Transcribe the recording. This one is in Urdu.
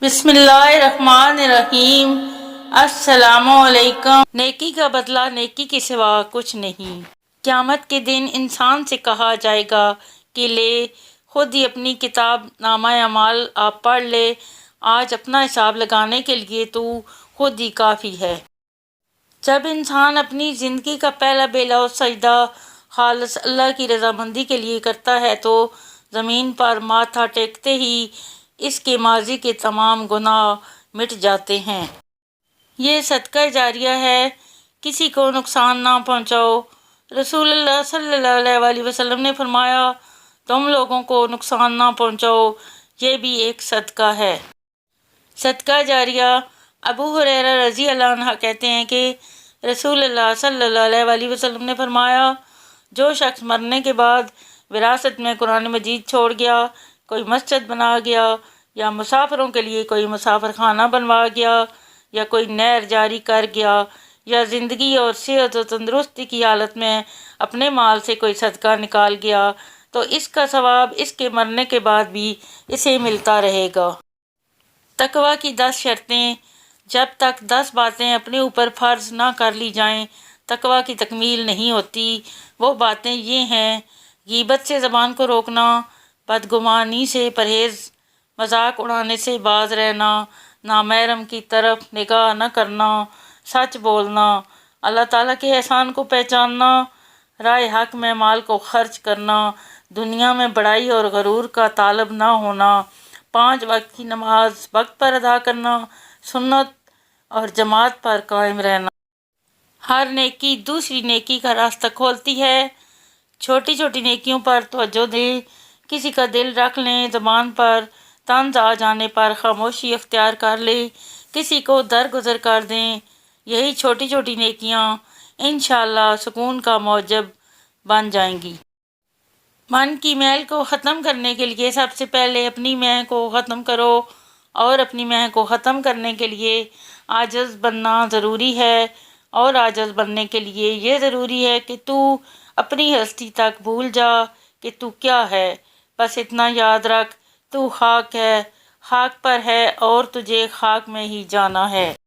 بسم اللہ الرحمن الرحیم۔ السلام علیکم۔ نیکی کا بدلہ نیکی کے سوا کچھ نہیں۔ قیامت کے دن انسان سے کہا جائے گا کہ لے خود ہی اپنی کتاب نامہ اعمال آپ پڑھ لے، آج اپنا حساب لگانے کے لیے تو خود ہی کافی ہے۔ جب انسان اپنی زندگی کا پہلا بے لوث سجدہ خالص اللہ کی رضامندی کے لیے کرتا ہے تو زمین پر ماتھا ٹیکتے ہی اس کے ماضی کے تمام گناہ مٹ جاتے ہیں۔ یہ صدقہ جاریہ ہے، کسی کو نقصان نہ پہنچاؤ۔ رسول اللہ صلی اللہ علیہ وسلم نے فرمایا، تم لوگوں کو نقصان نہ پہنچاؤ، یہ بھی ایک صدقہ ہے۔ صدقہ جاریہ۔ ابو ہریرہ رضی اللہ عنہ کہتے ہیں کہ رسول اللہ صلی اللہ علیہ وسلم نے فرمایا، جو شخص مرنے کے بعد وراثت میں قرآن مجید چھوڑ گیا، کوئی مسجد بنا گیا، یا مسافروں کے لیے کوئی مسافر خانہ بنوا گیا، یا کوئی نہر جاری کر گیا، یا زندگی اور صحت و تندرستی کی حالت میں اپنے مال سے کوئی صدقہ نکال گیا، تو اس کا ثواب اس کے مرنے کے بعد بھی اسے ملتا رہے گا۔ تقویٰ کی 10 شرطیں۔ جب تک 10 باتیں اپنے اوپر فرض نہ کر لی جائیں تقویٰ کی تکمیل نہیں ہوتی۔ وہ باتیں یہ ہیں: غیبت سے زبان کو روکنا، بدگمانی سے پرہیز، مذاق اڑانے سے باز رہنا، نامحرم کی طرف نگاہ نہ کرنا، سچ بولنا، اللہ تعالیٰ کے احسان کو پہچاننا، راہ حق میں مال کو خرچ کرنا، دنیا میں بڑائی اور غرور کا طالب نہ ہونا، 5 وقت کی نماز وقت پر ادا کرنا، سنت اور جماعت پر قائم رہنا۔ ہر نیکی دوسری نیکی کا راستہ کھولتی ہے۔ چھوٹی چھوٹی نیکیوں پر توجہ دیں، کسی کا دل رکھ لیں، زبان پر طنز آ جانے پر خاموشی اختیار کر لیں، کسی کو درگزر کر دیں۔ یہی چھوٹی چھوٹی نیکیاں انشاءاللہ سکون کا موجب بن جائیں گی۔ من کی میل کو ختم کرنے کے لیے سب سے پہلے اپنی میں کو ختم کرو، اور اپنی میں کو ختم کرنے کے لیے عاجز بننا ضروری ہے، اور عاجز بننے کے لیے یہ ضروری ہے کہ تو اپنی ہستی تک بھول جا کہ تو کیا ہے۔ بس اتنا یاد رکھ، تو خاک ہے، خاک پر ہے اور تجھے خاک میں ہی جانا ہے۔